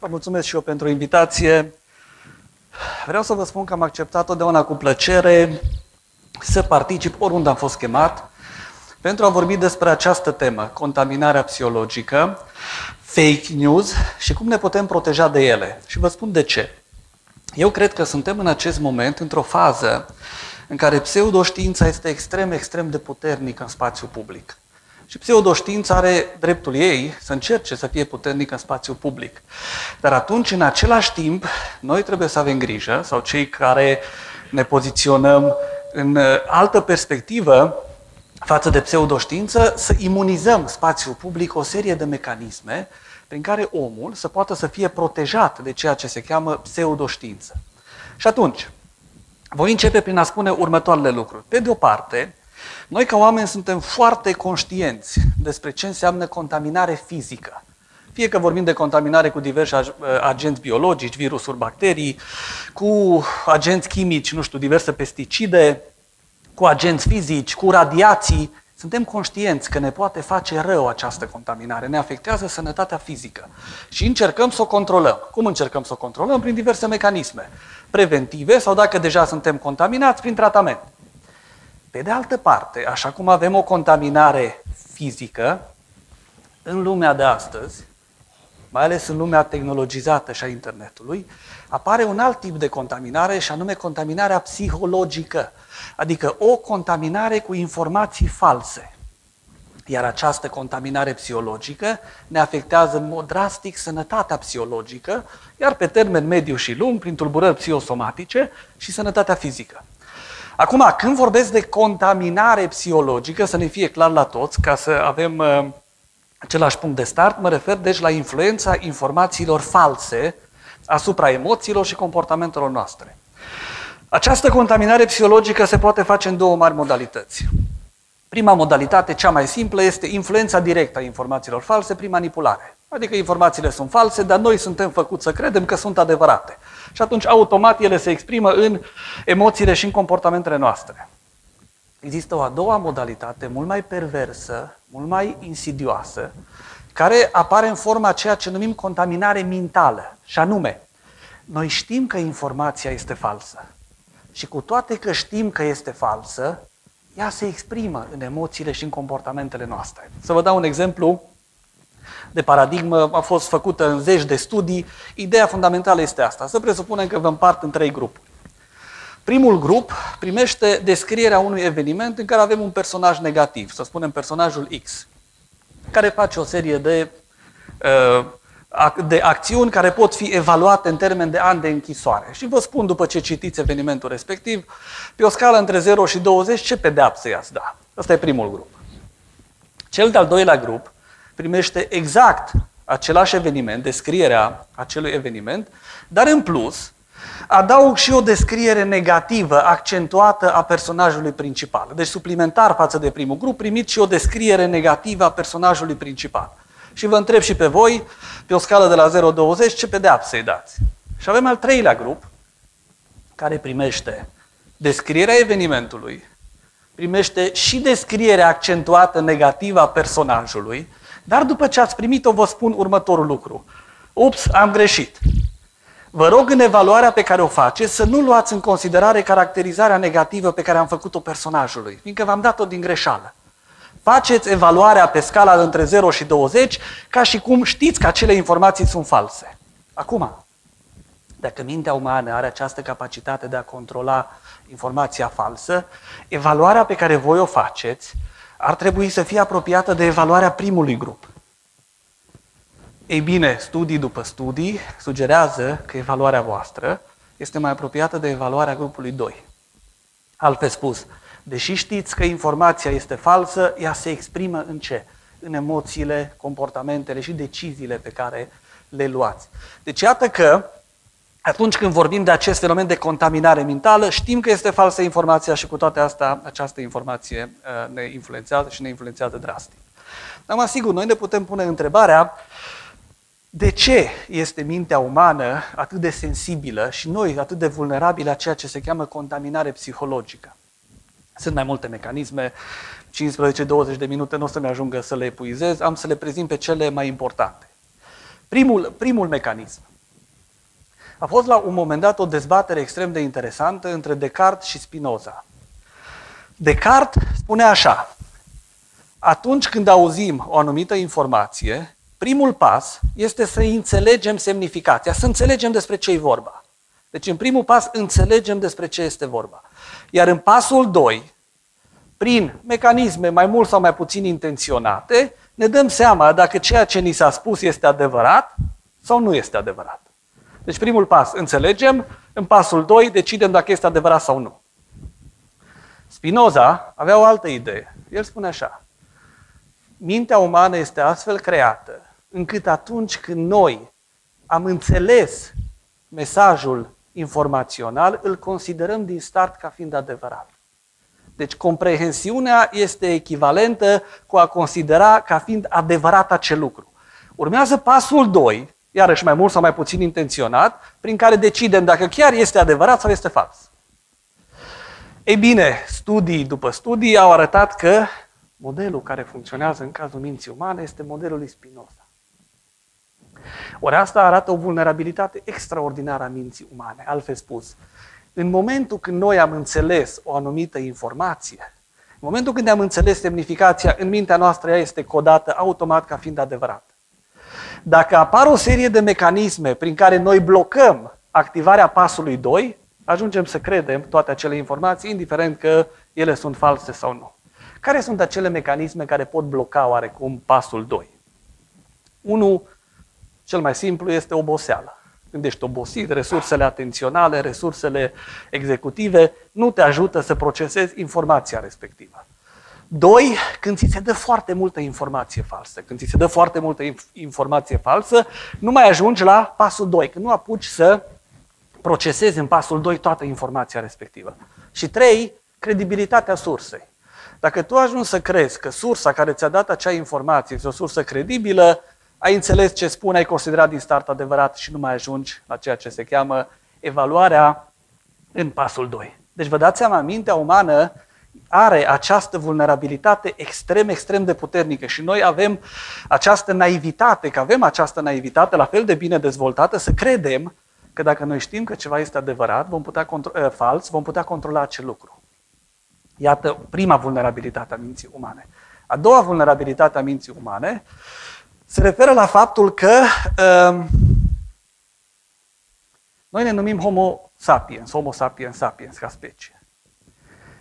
Vă mulțumesc și eu pentru invitație. Vreau să vă spun că am acceptat totdeauna cu plăcere să particip oriunde am fost chemat pentru a vorbi despre această temă, contaminarea psihologică, fake news și cum ne putem proteja de ele. Și vă spun de ce. Eu cred că suntem în acest moment într-o fază în care pseudoștiința este extrem de puternică în spațiul public. Și pseudoștiința are dreptul ei să încerce să fie puternică în spațiul public. Dar atunci, în același timp, noi trebuie să avem grijă, sau cei care ne poziționăm în altă perspectivă față de pseudoștiință, să imunizăm spațiul public o serie de mecanisme prin care omul să poată să fie protejat de ceea ce se cheamă pseudoștiință. Și atunci, voi începe prin a spune următoarele lucruri. Pe de o parte, noi ca oameni suntem foarte conștienți despre ce înseamnă contaminare fizică. Fie că vorbim de contaminare cu diversi agenți biologici, virusuri, bacterii, cu agenți chimici, diverse pesticide, cu agenți fizici, cu radiații, suntem conștienți că ne poate face rău această contaminare, ne afectează sănătatea fizică și încercăm să o controlăm. Cum încercăm să o controlăm? Prin diverse mecanisme preventive sau, dacă deja suntem contaminați, prin tratament. Pe de altă parte, așa cum avem o contaminare fizică, în lumea de astăzi, mai ales în lumea tehnologizată și a internetului, apare un alt tip de contaminare și anume contaminarea psihologică, adică o contaminare cu informații false. Iar această contaminare psihologică ne afectează în mod drastic sănătatea psihologică, iar pe termen mediu și lung, prin tulburări psihosomatice și sănătatea fizică. Acum, când vorbesc de contaminare psihologică, să ne fie clar la toți, ca să avem același punct de start, mă refer deci la influența informațiilor false asupra emoțiilor și comportamentelor noastre. Această contaminare psihologică se poate face în două mari modalități. Prima modalitate, cea mai simplă, este influența directă a informațiilor false prin manipulare. Adică informațiile sunt false, dar noi suntem făcuți să credem că sunt adevărate. Și atunci, automat, ele se exprimă în emoțiile și în comportamentele noastre. Există o a doua modalitate, mult mai perversă, mult mai insidioasă, care apare în forma ceea ce numim contaminare mentală. Și anume, noi știm că informația este falsă. Și cu toate că știm că este falsă, ea se exprimă în emoțiile și în comportamentele noastre. Să vă dau un exemplu de paradigmă, a fost făcută în zeci de studii. Ideea fundamentală este asta. Să presupunem că vă împart în 3 grupuri. Primul grup primește descrierea unui eveniment în care avem un personaj negativ, să spunem personajul X, care face o serie de acțiuni care pot fi evaluate în termen de ani de închisoare. Și vă spun, după ce citiți evenimentul respectiv, pe o scală între 0 și 20, ce pedeapsă i-ați da. Ăsta e primul grup. Cel de-al doilea grup primește exact același eveniment, descrierea acelui eveniment, dar în plus adaug și o descriere negativă, accentuată a personajului principal. Deci suplimentar față de primul grup, primiți și o descriere negativă a personajului principal. Și vă întreb și pe voi, pe o scală de la 0-20, ce pedeapsă îi dați? Și avem al treilea grup, care primește descrierea evenimentului, primește și descrierea accentuată negativă a personajului, dar după ce ați primit-o, vă spun următorul lucru. Ups, am greșit. Vă rog, în evaluarea pe care o faceți, să nu luați în considerare caracterizarea negativă pe care am făcut-o personajului, fiindcă v-am dat-o din greșeală. Faceți evaluarea pe scala între 0 și 20, ca și cum știți că acele informații sunt false. Acum, dacă mintea umană are această capacitate de a controla informația falsă, evaluarea pe care voi o faceți ar trebui să fie apropiată de evaluarea primului grup. Ei bine, studii după studii sugerează că evaluarea voastră este mai apropiată de evaluarea grupului 2. Altfel spus, deși știți că informația este falsă, ea se exprimă în ce? În emoțiile, comportamentele și deciziile pe care le luați. Deci iată că atunci când vorbim de acest fenomen de contaminare mentală, știm că este falsă informația și cu toate astea, această informație ne influențează și ne influențează drastic. Dar mă asigur, noi ne putem pune întrebarea de ce este mintea umană atât de sensibilă și noi atât de vulnerabili la ceea ce se cheamă contaminare psihologică. Sunt mai multe mecanisme, 15-20 de minute nu o să-mi ajungă să le epuizez, am să le prezint pe cele mai importante. Primul mecanism. A fost la un moment dat o dezbatere extrem de interesantă între Descartes și Spinoza. Descartes spune așa: atunci când auzim o anumită informație, primul pas este să înțelegem semnificația, să înțelegem despre ce e vorba. Deci în primul pas înțelegem despre ce este vorba. Iar în pasul 2, prin mecanisme mai mult sau mai puțin intenționate, ne dăm seama dacă ceea ce ni s-a spus este adevărat sau nu este adevărat. Deci primul pas înțelegem, în pasul 2 decidem dacă este adevărat sau nu. Spinoza avea o altă idee. El spune așa: mintea umană este astfel creată încât atunci când noi am înțeles mesajul informațional, îl considerăm din start ca fiind adevărat. Deci comprehensiunea este echivalentă cu a considera ca fiind adevărat acel lucru. Urmează pasul 2, iarăși mai mult sau mai puțin intenționat, prin care decidem dacă chiar este adevărat sau este fals. Ei bine, studii după studii au arătat că modelul care funcționează în cazul minții umane este modelul lui Spinoza. Ori asta arată o vulnerabilitate extraordinară a minții umane. Altfel spus, în momentul când noi am înțeles o anumită informație, în momentul când am înțeles semnificația, în mintea noastră ea este codată automat ca fiind adevărată. Dacă apar o serie de mecanisme prin care noi blocăm activarea pasului 2, ajungem să credem toate acele informații, indiferent că ele sunt false sau nu. Care sunt acele mecanisme care pot bloca oarecum pasul 2? Unul, cel mai simplu, este oboseala. Când ești obosit, resursele atenționale, resursele executive nu te ajută să procesezi informația respectivă. 2, când ți se dă foarte multă informație falsă. Când ți se dă foarte multă informație falsă, nu mai ajungi la pasul 2, când nu apuci să procesezi în pasul 2 toată informația respectivă. Și 3, credibilitatea sursei. Dacă tu ajungi să crezi că sursa care ți-a dat acea informație este o sursă credibilă, ai înțeles ce spune, ai considerat din start adevărat și nu mai ajungi la ceea ce se cheamă evaluarea în pasul 2. Deci vă dați seama, mintea umană are această vulnerabilitate extrem de puternică și noi avem această naivitate, la fel de bine dezvoltată, să credem că dacă noi știm că ceva este adevărat, fals, vom putea controla acel lucru. Iată prima vulnerabilitate a minții umane. A doua vulnerabilitate a minții umane se referă la faptul că noi ne numim Homo sapiens ca specie.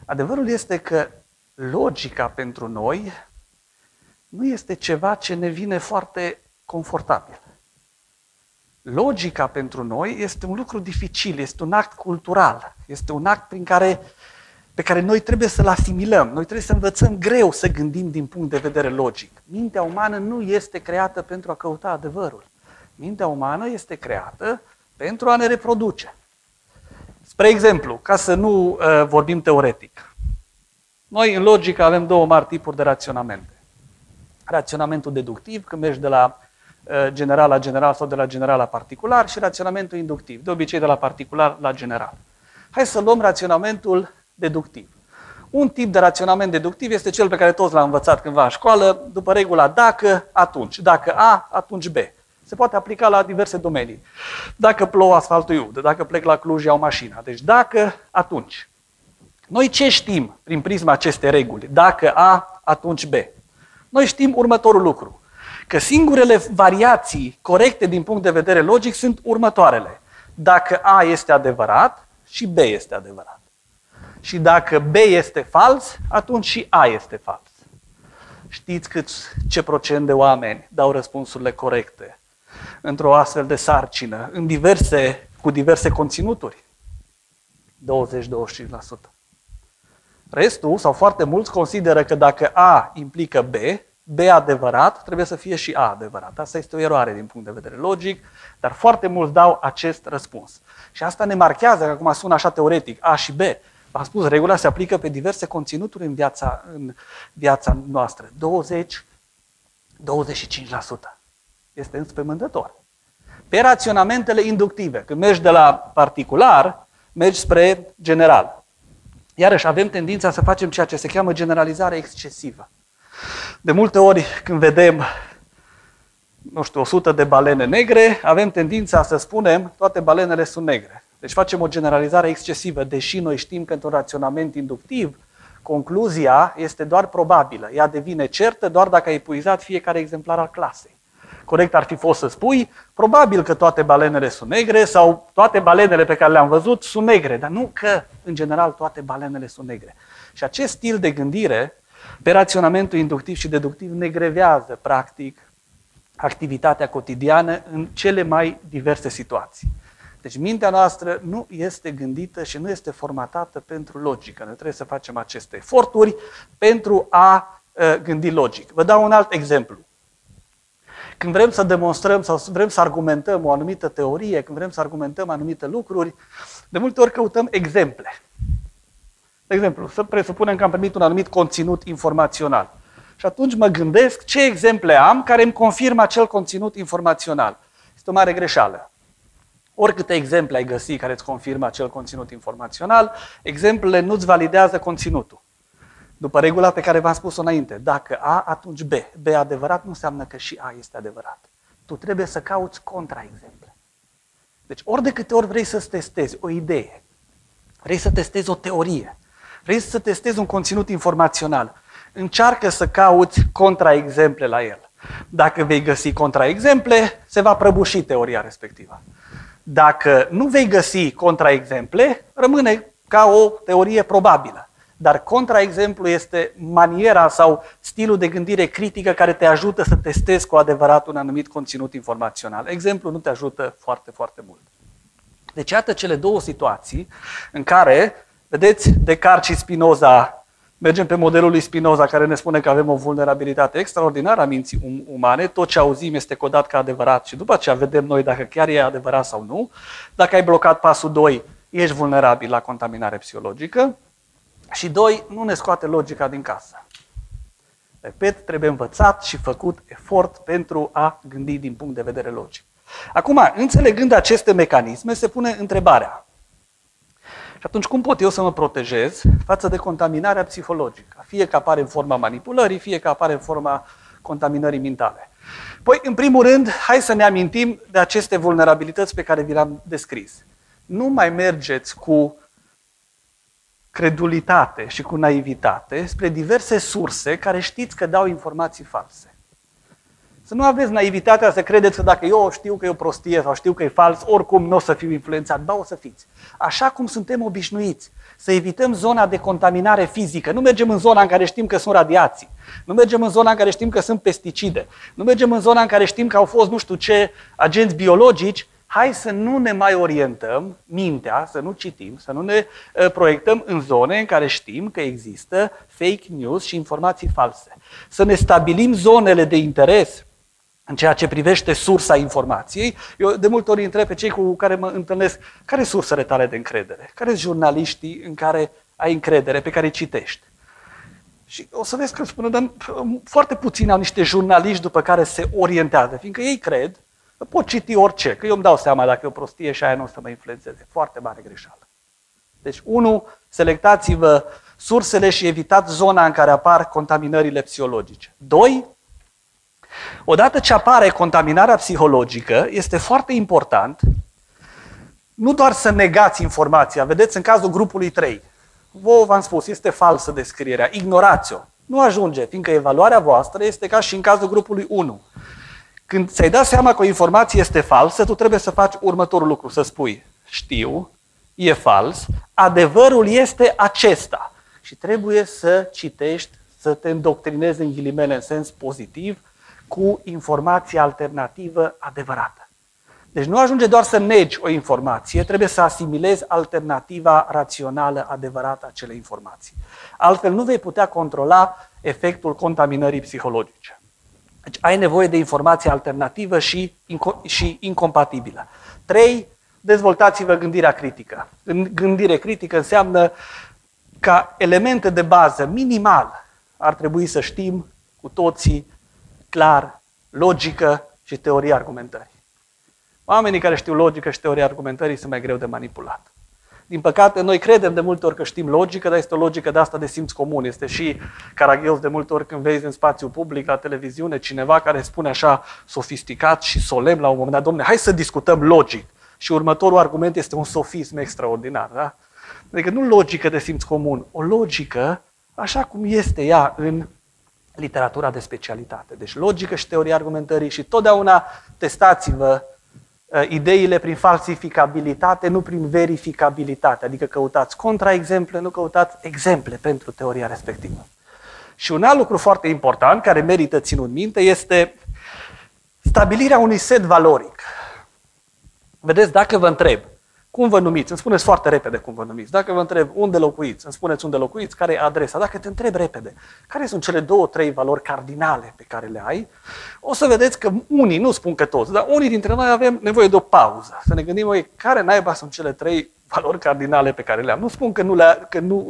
Adevărul este că logica pentru noi nu este ceva ce ne vine foarte confortabil. Logica pentru noi este un lucru dificil, este un act cultural, este un act pe care noi trebuie să-l asimilăm. Noi trebuie să învățăm greu să gândim din punct de vedere logic. Mintea umană nu este creată pentru a căuta adevărul. Mintea umană este creată pentru a ne reproduce. Spre exemplu, ca să nu vorbim teoretic, noi în logică avem două mari tipuri de raționamente. Raționamentul deductiv, când mergi de la general la general sau de la general la particular, și raționamentul inductiv, de obicei de la particular la general. Hai să luăm raționamentul deductiv. Un tip de raționament deductiv este cel pe care toți l-am învățat cândva în școală, după regula dacă, atunci. Dacă A, atunci B. Se poate aplica la diverse domenii. Dacă plouă, asfaltul e ud. Dacă plec la Cluj, iau mașina. Deci dacă, atunci. Noi ce știm prin prisma acestei reguli? Dacă A, atunci B. Noi știm următorul lucru. Că singurele variații corecte din punct de vedere logic sunt următoarele. Dacă A este adevărat și B este adevărat. Și dacă B este fals, atunci și A este fals. Știți ce procent de oameni dau răspunsurile corecte într-o astfel de sarcină, cu diverse conținuturi? 20-25%. Restul, sau foarte mulți, consideră că dacă A implică B adevărat, trebuie să fie și A adevărat. Asta este o eroare din punct de vedere logic, dar foarte mulți dau acest răspuns. Și asta ne marchează, că acum sună așa teoretic, A și B. V-am spus, regula se aplică pe diverse conținuturi în viața noastră. 20-25%. Este înspăimântător. Pe raționamentele inductive, când mergi de la particular, mergi spre general. Iarăși avem tendința să facem ceea ce se cheamă generalizare excesivă. De multe ori când vedem nu știu, 100 de balene negre, avem tendința să spunem toate balenele sunt negre. Deci facem o generalizare excesivă, deși noi știm că într-un raționament inductiv, concluzia este doar probabilă. Ea devine certă doar dacă ai epuizat fiecare exemplar al clasei. Corect ar fi fost să spui, probabil că toate balenele sunt negre sau toate balenele pe care le-am văzut sunt negre, dar nu că, în general, toate balenele sunt negre. Și acest stil de gândire, pe raționamentul inductiv și deductiv, negrevează, practic, activitatea cotidiană în cele mai diverse situații. Deci mintea noastră nu este gândită și nu este formatată pentru logică. Noi trebuie să facem aceste eforturi pentru a gândi logic. Vă dau un alt exemplu. Când vrem să demonstrăm sau vrem să argumentăm o anumită teorie, când vrem să argumentăm anumite lucruri, de multe ori căutăm exemple. De exemplu, să presupunem că am primit un anumit conținut informațional. Și atunci mă gândesc ce exemple am care îmi confirmă acel conținut informațional. Este o mare greșeală. Oricâte exemple ai găsi care îți confirmă acel conținut informațional, exemplele nu-ți validează conținutul. După regula pe care v-am spus-o înainte, dacă A, atunci B. B adevărat nu înseamnă că și A este adevărat. Tu trebuie să cauți contraexemple. Deci ori de câte ori vrei să testezi o idee, vrei să testezi o teorie, vrei să testezi un conținut informațional, încearcă să cauți contraexemple la el. Dacă vei găsi contraexemple, se va prăbuși teoria respectivă. Dacă nu vei găsi contraexemple, rămâne ca o teorie probabilă. Dar contraexemplu este maniera sau stilul de gândire critică care te ajută să testezi cu adevărat un anumit conținut informațional. Exemplul nu te ajută foarte, foarte mult. Deci iată cele două situații în care, vedeți, Descartes și Spinoza, mergem pe modelul lui Spinoza care ne spune că avem o vulnerabilitate extraordinară a minții umane, tot ce auzim este codat ca adevărat și după aceea vedem noi dacă chiar e adevărat sau nu. Dacă ai blocat pasul 2, ești vulnerabil la contaminare psihologică. Și 2, nu ne scoate logica din casă. Repet, trebuie învățat și făcut efort pentru a gândi din punct de vedere logic. Acum, înțelegând aceste mecanisme, se pune întrebarea. Și atunci, cum pot eu să mă protejez față de contaminarea psihologică? Fie că apare în forma manipulării, fie că apare în forma contaminării mentale. Păi, în primul rând, hai să ne amintim de aceste vulnerabilități pe care vi le-am descris. Nu mai mergeți cu credulitate și cu naivitate spre diverse surse care știți că dau informații false. Să nu aveți naivitatea să credeți că dacă eu știu că e o prostie sau știu că e fals, oricum nu o să fiu influențat. Ba, o să fiți. Așa cum suntem obișnuiți. Să evităm zona de contaminare fizică. Nu mergem în zona în care știm că sunt radiații. Nu mergem în zona în care știm că sunt pesticide. Nu mergem în zona în care știm că au fost nu știu ce agenți biologici. Hai să nu ne mai orientăm mintea, să nu citim, să nu ne proiectăm în zone în care știm că există fake news și informații false. Să ne stabilim zonele de interes în ceea ce privește sursa informației. Eu de multe ori întreb pe cei cu care mă întâlnesc, care sunt sursele tale de încredere? Care sunt jurnaliștii în care ai încredere, pe care îi citești? Și o să vezi că spună, dar foarte puțini au niște jurnaliști după care se orientează, fiindcă ei cred, pot citi orice, că eu îmi dau seama dacă e o prostie și aia nu o să mă influențeze. Foarte mare greșeală. Deci, 1, selectați-vă sursele și evitați zona în care apar contaminările psihologice. 2, odată ce apare contaminarea psihologică, este foarte important nu doar să negați informația. Vedeți, în cazul grupului 3, vouă v-am spus, este falsă descrierea, ignorați-o. Nu ajunge, fiindcă evaluarea voastră este ca și în cazul grupului 1. Când ți-ai dat seama că o informație este falsă, tu trebuie să faci următorul lucru, să spui, știu, e fals, adevărul este acesta. Și trebuie să citești, să te îndoctrinezi în ghilimele în sens pozitiv, cu informație alternativă adevărată. Deci nu ajunge doar să negi o informație, trebuie să asimilezi alternativa rațională adevărată a acelei informații. Altfel nu vei putea controla efectul contaminării psihologice. Deci ai nevoie de informație alternativă și incompatibilă. 3. Dezvoltați-vă gândirea critică. Gândire critică înseamnă ca elemente de bază minimal ar trebui să știm cu toții clar, logică și teoria argumentării. Oamenii care știu logică și teoria argumentării sunt mai greu de manipulat. Din păcate, noi credem de multe ori că știm logică, dar este o logică de asta de simț comun. Este și caragios de multe ori când vezi în spațiu public, la televiziune, cineva care spune așa sofisticat și solemn la un moment dat, dom'le, hai să discutăm logic. Și următorul argument este un sofism extraordinar. Da? Adică nu logică de simț comun, o logică așa cum este ea în literatura de specialitate. Deci logică și teoria argumentării și totdeauna testați-vă ideile prin falsificabilitate, nu prin verificabilitate. Adică căutați contraexemple, nu căutați exemple pentru teoria respectivă. Și un alt lucru foarte important, care merită ținut minte, este stabilirea unui set valoric. Vedeți, dacă vă întreb, cum vă numiți? Îmi spuneți foarte repede cum vă numiți. Dacă vă întreb unde locuiți, îmi spuneți unde locuiți, care e adresa. Dacă te întreb repede, care sunt cele 2-3 valori cardinale pe care le ai, o să vedeți că unii, nu spun că toți, dar unii dintre noi avem nevoie de o pauză. Să ne gândim, care naiba sunt cele 3 valori cardinale pe care le am. Nu spun că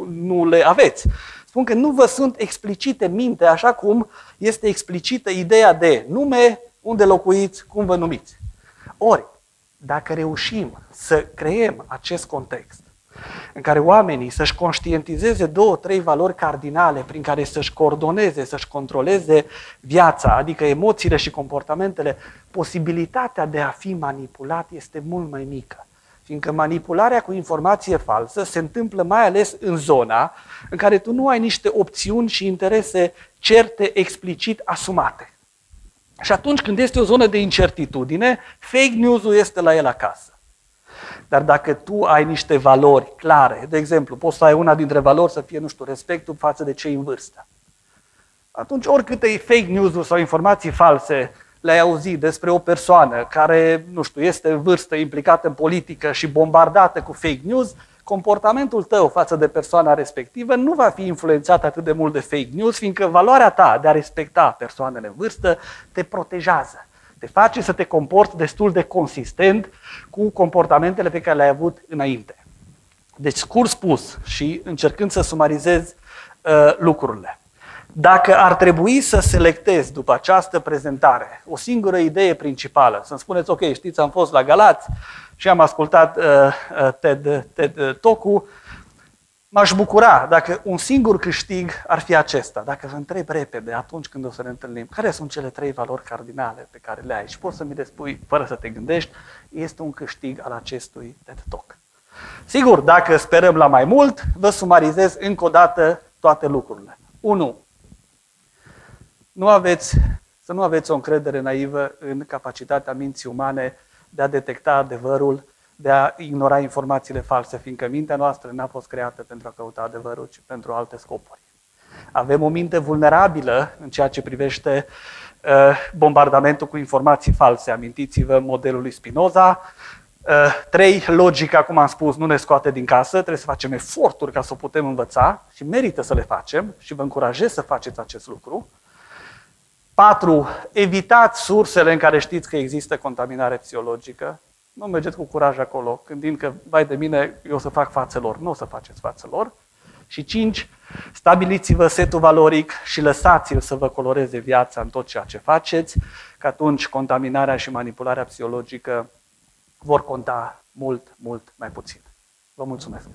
nu le aveți. Spun că nu vă sunt explicite în minte, așa cum este explicită ideea de nume, unde locuiți, cum vă numiți. Ori, dacă reușim să creăm acest context în care oamenii să-și conștientizeze 2-3 valori cardinale prin care să-și coordoneze, să-și controleze viața, adică emoțiile și comportamentele, posibilitatea de a fi manipulat este mult mai mică. Fiindcă manipularea cu informație falsă se întâmplă mai ales în zona în care tu nu ai niște opțiuni și interese certe, explicit asumate. Și atunci când este o zonă de incertitudine, fake news-ul este la el acasă. Dar dacă tu ai niște valori clare, de exemplu, poți să ai una dintre valori să fie, nu știu, respectul față de cei în vârstă. Atunci oricâte fake news-uri sau informații false le-ai auzit despre o persoană care, nu știu, este în vârstă, implicată în politică și bombardată cu fake news, comportamentul tău față de persoana respectivă nu va fi influențat atât de mult de fake news, fiindcă valoarea ta de a respecta persoanele în vârstă te protejează. Te face să te comporți destul de consistent cu comportamentele pe care le-ai avut înainte. Deci, scurt spus și încercând să sumarizez lucrurile. Dacă ar trebui să selectez după această prezentare o singură idee principală, să-mi spuneți, ok, știți, am fost la Galați și am ascultat TED Talk-ul, m-aș bucura dacă un singur câștig ar fi acesta. Dacă vă întreb repede, atunci când o să ne întâlnim, care sunt cele 3 valori cardinale pe care le ai și poți să mi le spui fără să te gândești, este un câștig al acestui TED Talk. Sigur, dacă sperăm la mai mult, vă sumarizez încă o dată toate lucrurile. 1. Să nu aveți o încredere naivă în capacitatea minții umane de a detecta adevărul, de a ignora informațiile false, fiindcă mintea noastră n-a fost creată pentru a căuta adevărul, ci pentru alte scopuri. Avem o minte vulnerabilă în ceea ce privește bombardamentul cu informații false. Amintiți-vă modelul lui Spinoza. 3. Logica, cum am spus, nu ne scoate din casă, trebuie să facem eforturi ca să o putem învăța și merită să le facem și vă încurajez să faceți acest lucru. 4. Evitați sursele în care știți că există contaminare psihologică. Nu mergeți cu curaj acolo, gândind că, vai de mine, eu o să fac față lor. Nu o să faceți față lor. Și 5. Stabiliți-vă setul valoric și lăsați-l să vă coloreze viața în tot ceea ce faceți, că atunci contaminarea și manipularea psihologică vor conta mult, mult mai puțin. Vă mulțumesc!